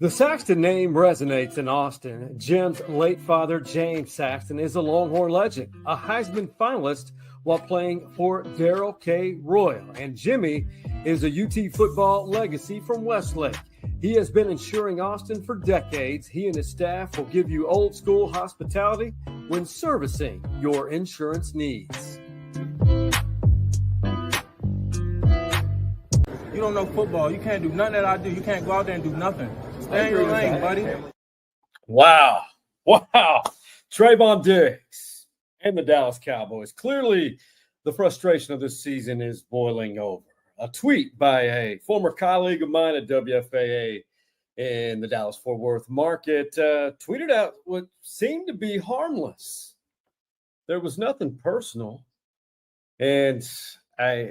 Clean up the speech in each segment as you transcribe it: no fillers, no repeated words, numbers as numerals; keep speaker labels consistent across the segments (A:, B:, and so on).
A: The Saxton name resonates in Austin. Jim's late father, James Saxton, is a Longhorn legend, a Heisman finalist while playing for Darrell K. Royal. And Jimmy is a UT football legacy from Westlake. He has been insuring Austin for decades. He and his staff will give you old school hospitality when servicing your insurance needs.
B: You don't know football. You can't do nothing that I do. You can't go out there and do nothing. Stay in your lane, buddy.
A: Wow. Trevon Diggs and the Dallas Cowboys. Clearly, the frustration of this season is boiling over. A tweet by a former colleague of mine at WFAA in the Dallas-Fort Worth market tweeted out what seemed to be harmless. There was nothing personal. And I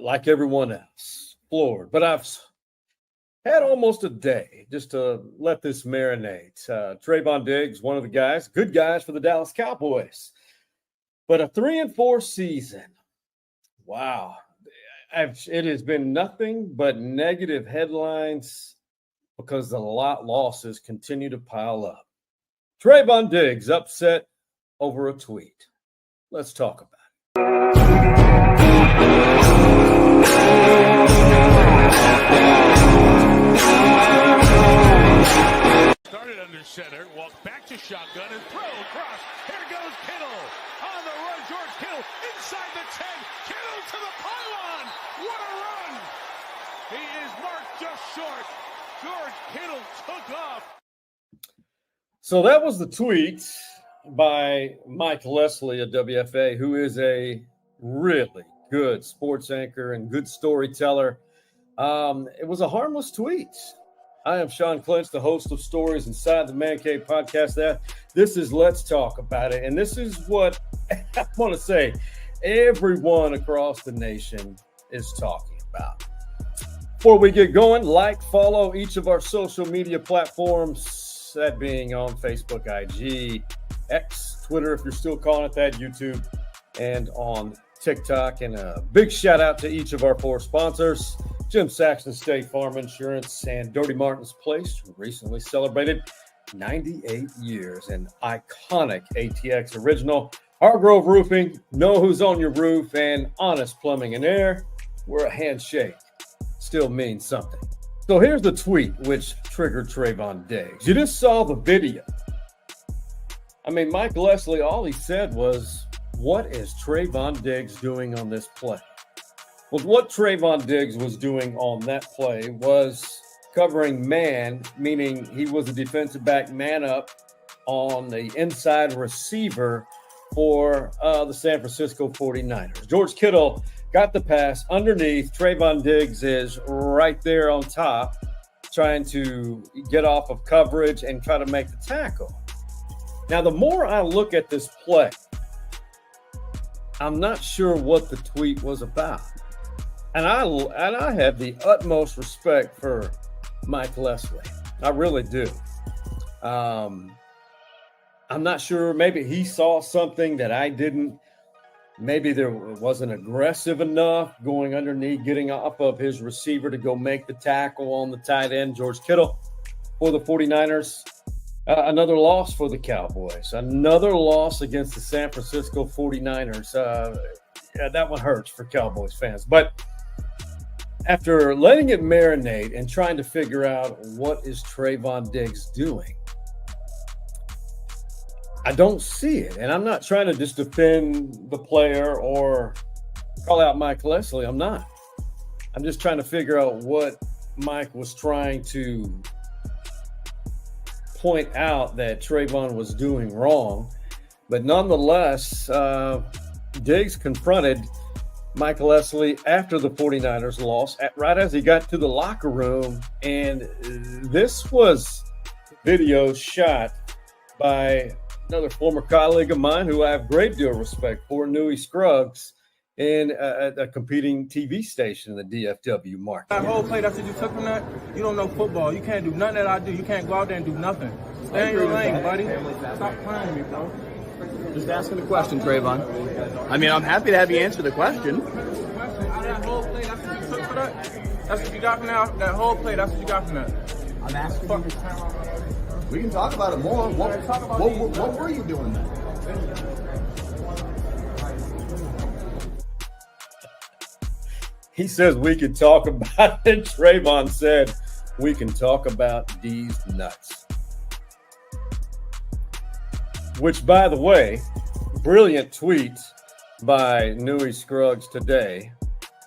A: like everyone else, floored. But I've had almost a day just to let this marinate. Trevon Diggs, one of the guys, good guys for the Dallas Cowboys. But a 3-4 season. Wow. It has been nothing but negative headlines because the losses continue to pile up. Trevon Diggs upset over a tweet. Let's talk about it.
C: Started under center, walked back to shotgun and throw across. Here goes Kittle on the run. George Kittle inside the 10. Kittle to the pylon. What a run! He is marked just short. George Kittle took off.
A: So that was the tweet by Mike Leslie at WFA, who is a really good sports anchor and good storyteller. It was a harmless tweet. I am Sean Clinch, the host of Stories Inside the Man Cave podcast. This is Let's Talk About It. And this is what I want to say everyone across the nation is talking about. Before we get going, follow each of our social media platforms, that being on Facebook, IG, X, Twitter, if you're still calling it that, YouTube, and on TikTok. And a big shout out to each of our 4 sponsors, Jim Saxton State Farm Insurance and Dirty Martin's Place, who recently celebrated 98 years, an iconic ATX original. Hargrove Roofing, know who's on your roof, and Honest Plumbing and Air, where a handshake still means something. So here's the tweet which triggered Trevon Diggs. You just saw the video. I mean, Mike Leslie, all he said was, what is Trevon Diggs doing on this play? Well, what Trevon Diggs was doing on that play was covering man, meaning he was a defensive back man up on the inside receiver for the San Francisco 49ers. George Kittle got the pass underneath. Trevon Diggs is right there on top, trying to get off of coverage and try to make the tackle. Now, the more I look at this play, I'm not sure what the tweet was about. And I have the utmost respect for Mike Leslie. I really do. I'm not sure. Maybe he saw something that I didn't. Maybe there wasn't aggressive enough going underneath, getting off of his receiver to go make the tackle on the tight end, George Kittle, for the 49ers. Another loss for the Cowboys. Another loss against the San Francisco 49ers. That one hurts for Cowboys fans. But after letting it marinate and trying to figure out what is Trevon Diggs doing, I don't see it. And I'm not trying to just defend the player or call out Mike Leslie. I'm not. I'm just trying to figure out what Mike was trying to point out that Trevon was doing wrong. But nonetheless, Diggs confronted Mike Leslie after the 49ers loss, right as he got to the locker room. And this was video shot by another former colleague of mine who I have a great deal of respect for, Newey Scruggs, in a competing TV station in the DFW market.
B: That whole play, that's what you took from that? You don't know football. You can't do nothing that I do. You can't go out there and do nothing. Stay in your lane, buddy. Stop playing me, bro.
D: Just asking the question, Trevon. I mean, I'm happy to have you answer the question.
B: That whole play, that's what you took for that? That's what you got from that whole play, that's what you got from that?
D: I'm asking you. We can talk about it more. What were you doing then?
A: He says we can talk about it. Trevon said we can talk about these nuts. Which, by the way, brilliant tweet by Newey Scruggs today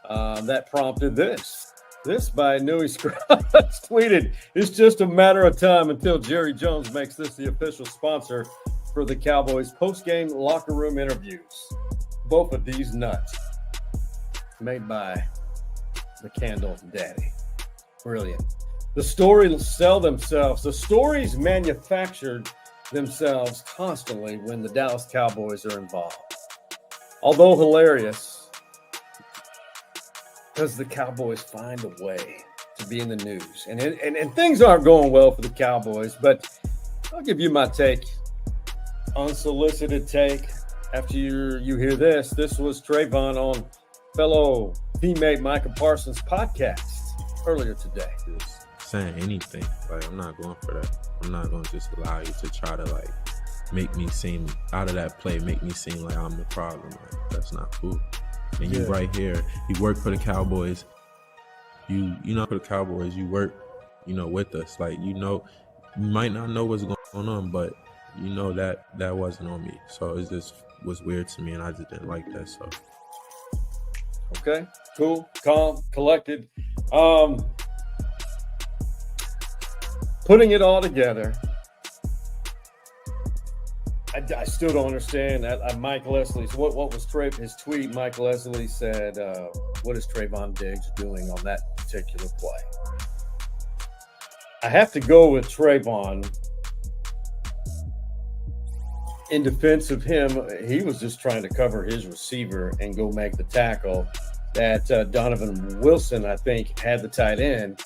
A: that prompted this. This by Newey Scruggs tweeted, "It's just a matter of time until Jerry Jones makes this the official sponsor for the Cowboys post-game locker room interviews. Both of these nuts." Made by the Candle Daddy. Brilliant. The stories sell themselves. The stories manufactured themselves constantly when the Dallas Cowboys are involved. Although hilarious, because the Cowboys find a way to be in the news. And things aren't going well for the Cowboys, but I'll give you my take. Unsolicited take. After you hear this, this was Trevon on fellow teammate Micah Parsons' podcast earlier today.
E: Just saying anything. Like, I'm not going for that. I'm not going to just allow you to try to, like, make me seem, out of that play, make me seem like I'm the problem. Like, that's not cool. And you right here, you work for the Cowboys. You know, for the Cowboys, you work, with us. Like, you might not know what's going on, but you know that wasn't on me. So it just was weird to me, and I just didn't like that. So.
A: Okay, cool, calm, collected. Putting it all together, I still don't understand. Mike Leslie's, what was his tweet? Mike Leslie said, what is Trevon Diggs doing on that particular play? I have to go with Trevon. In defense of him, he was just trying to cover his receiver and go make the tackle that Donovan Wilson, I think, had the tight end.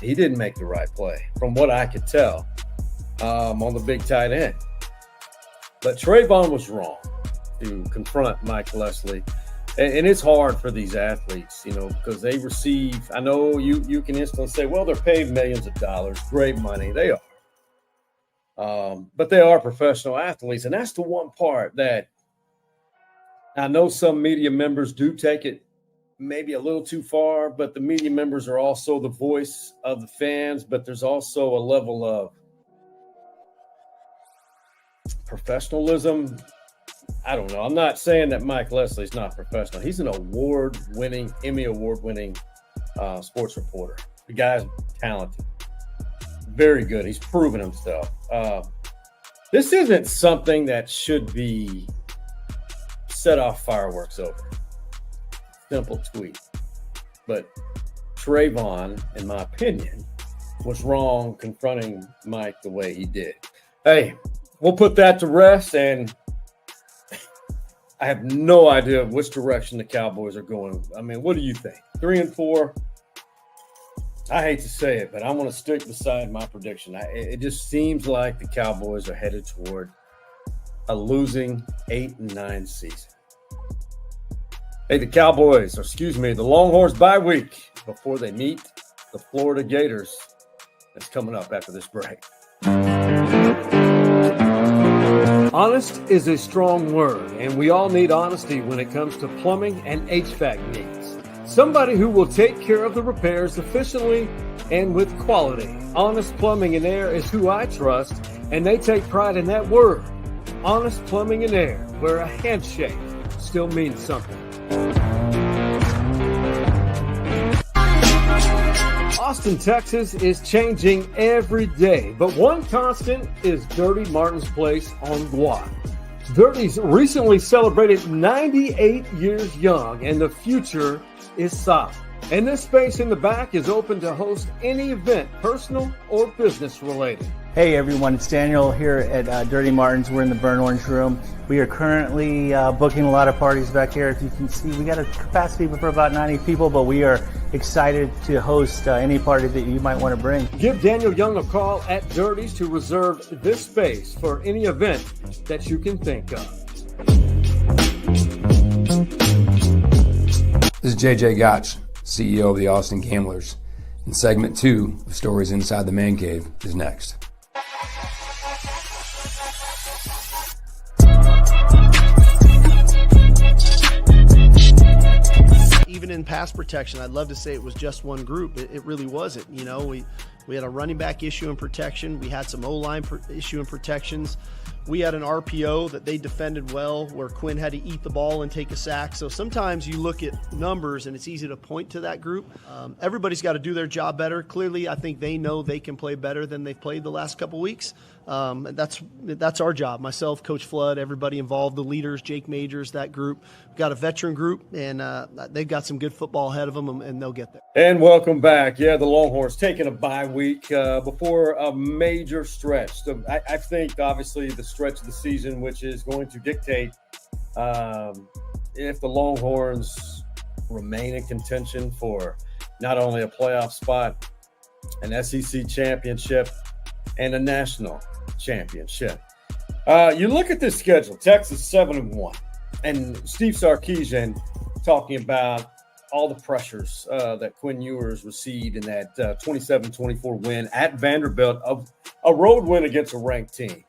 A: He didn't make the right play, from what I could tell, on the big tight end. But Trevon was wrong to confront Mike Leslie. And it's hard for these athletes, because they receive, I know you can instantly say, well, they're paid millions of dollars, great money. They are. But they are professional athletes. And that's the one part that I know some media members do take it maybe a little too far, but the media members are also the voice of the fans. But there's also a level of professionalism. I don't know. I'm not saying that Mike Leslie's not professional. He's an Emmy award-winning sports reporter. The guy's talented. Very good. He's proven himself. This isn't something that should be set off fireworks over. Simple tweet. But Trevon, in my opinion, was wrong confronting Mike the way he did. Hey, we'll put that to rest, and I have no idea which direction the Cowboys are going. I mean, what do you think? 3-4? I hate to say it, but I'm going to stick beside my prediction. It just seems like the Cowboys are headed toward a losing 8-9 season. Hey, the Longhorns bye week before they meet the Florida Gators. That's coming up after this break. Honest is a strong word, and we all need honesty when it comes to plumbing and HVAC needs. Somebody who will take care of the repairs efficiently and with quality. Honest Plumbing and Air is who I trust, and they take pride in that word. Honest Plumbing and Air, where a handshake still means something. Austin, Texas is changing every day, but one constant is Dirty Martin's Place on Guad. Dirty's recently celebrated 98 years young, and the future is solid. And this space in the back is open to host any event, personal or business related.
F: Hey everyone, it's Daniel here at Dirty Martin's. We're in the Burn Orange Room. We are currently booking a lot of parties back here. If you can see, we got a capacity for about 90 people, but we are excited to host any party that you might want to bring.
A: Give Daniel Young a call at Dirty's to reserve this space for any event that you can think of.
G: This is JJ Gotch, CEO of the Austin Gamblers. And segment 2 of Stories Inside the Man Cave is next.
H: Even in pass protection, I'd love to say it was just one group. It really wasn't. You know, we had a running back issue in protection. We had some O-line issue in protections. We had an RPO that they defended well, where Quinn had to eat the ball and take a sack. So sometimes you look at numbers and it's easy to point to that group. Everybody's got to do their job better. Clearly, I think they know they can play better than they've played the last couple weeks. That's our job. Myself, Coach Flood, everybody involved, the leaders, Jake Majors, that group. We've got a veteran group, and they've got some good football ahead of them, and they'll get there.
A: And welcome back. Yeah, the Longhorns taking a bye week before a major stretch. So I think, obviously, the stretch of the season, which is going to dictate if the Longhorns remain in contention for not only a playoff spot, an SEC championship, and a national championship. You look at this schedule, Texas 7-1, and Steve Sarkisian talking about all the pressures that Quinn Ewers received in that 27-24 win at Vanderbilt, of a road win against a ranked team.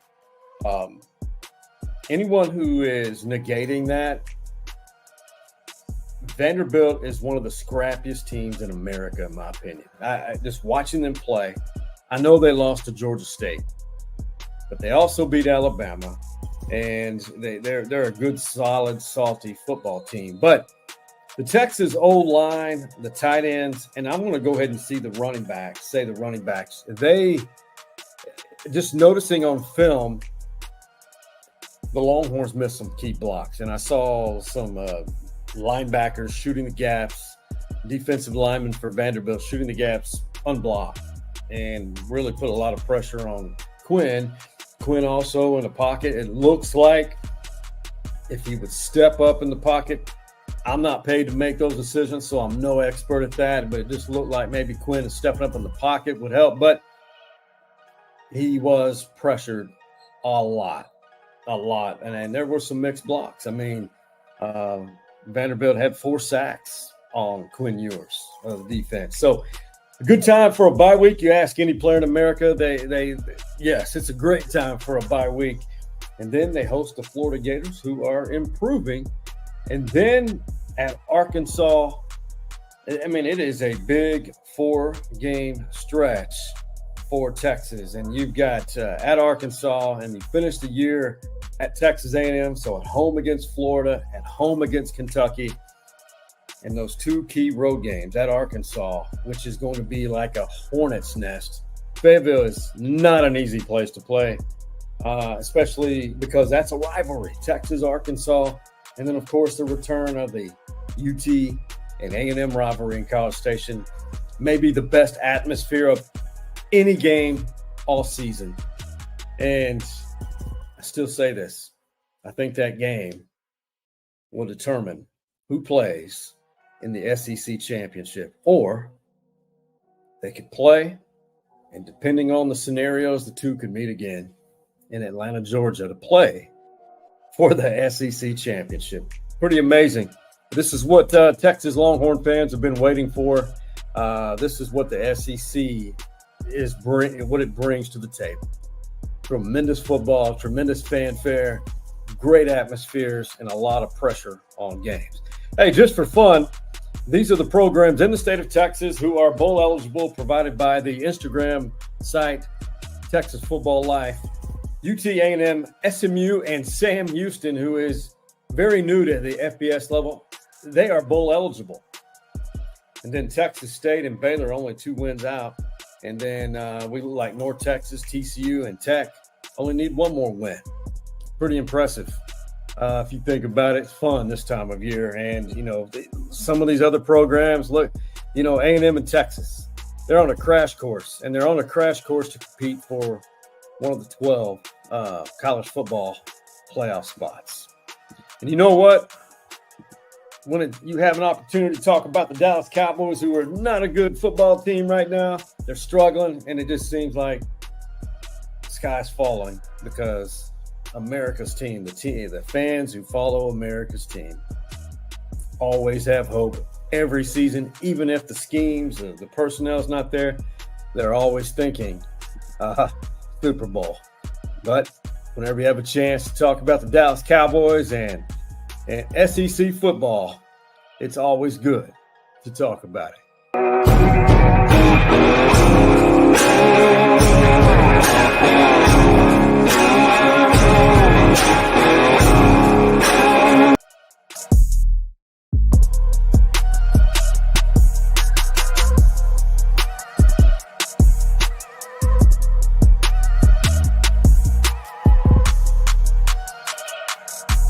A: Anyone who is negating that, Vanderbilt is one of the scrappiest teams in America, in my opinion. I just watching them play, I know they lost to Georgia State, but they also beat Alabama, and they're a good, solid, salty football team. But the Texas O-line, the tight ends, and I'm going to go ahead and see the running backs, they just noticing on film, the Longhorns missed some key blocks, and I saw some linebackers shooting the gaps, defensive linemen for Vanderbilt shooting the gaps unblocked, and really put a lot of pressure on Quinn. Quinn also in the pocket. It looks like if he would step up in the pocket, I'm not paid to make those decisions, so I'm no expert at that, but it just looked like maybe Quinn stepping up in the pocket would help, but he was pressured a lot. And there were some mixed blocks. I mean, Vanderbilt had 4 sacks on Quinn Ewers of the defense. So a good time for a bye week. You ask any player in America, yes, it's a great time for a bye week. And then they host the Florida Gators, who are improving. And then at Arkansas, I mean, it is a big 4-game stretch for Texas. And you've got at Arkansas, and you finish the year at Texas A&M, so at home against Florida, at home against Kentucky. And those 2 key road games at Arkansas, which is going to be like a hornet's nest. Fayetteville is not an easy place to play, especially because that's a rivalry, Texas-Arkansas. And then, of course, the return of the UT and A&M rivalry in College Station. Maybe the best atmosphere of any game all season. And I still say this. I think that game will determine who plays in the SEC championship, or they could play, and depending on the scenarios, the two could meet again in Atlanta, Georgia to play for the SEC championship. Pretty amazing. This is what Texas Longhorn fans have been waiting for. This is what the SEC is what it brings to the table. Tremendous football, tremendous fanfare, great atmospheres, and a lot of pressure on games. Hey, just for fun, these are the programs in the state of Texas who are bowl eligible, provided by the Instagram site Texas Football Life. UT A&M, SMU, and Sam Houston, who is very new to the FBS level, they are bowl eligible. And then Texas State and Baylor, only 2 wins out. And then we look like North Texas, TCU, and Tech only need 1 more win. Pretty impressive. If you think about it, it's fun this time of year. And, some of these other programs, look, A&M and Texas, they're on a crash course. And they're on a crash course to compete for one of the 12 college football playoff spots. And you know what? When you have an opportunity to talk about the Dallas Cowboys, who are not a good football team right now, they're struggling, and it just seems like the sky's falling because America's team, the fans who follow America's team always have hope every season, even if the schemes, the personnel's not there, they're always thinking Super Bowl. But whenever you have a chance to talk about the Dallas Cowboys and SEC football, it's always good to talk about it.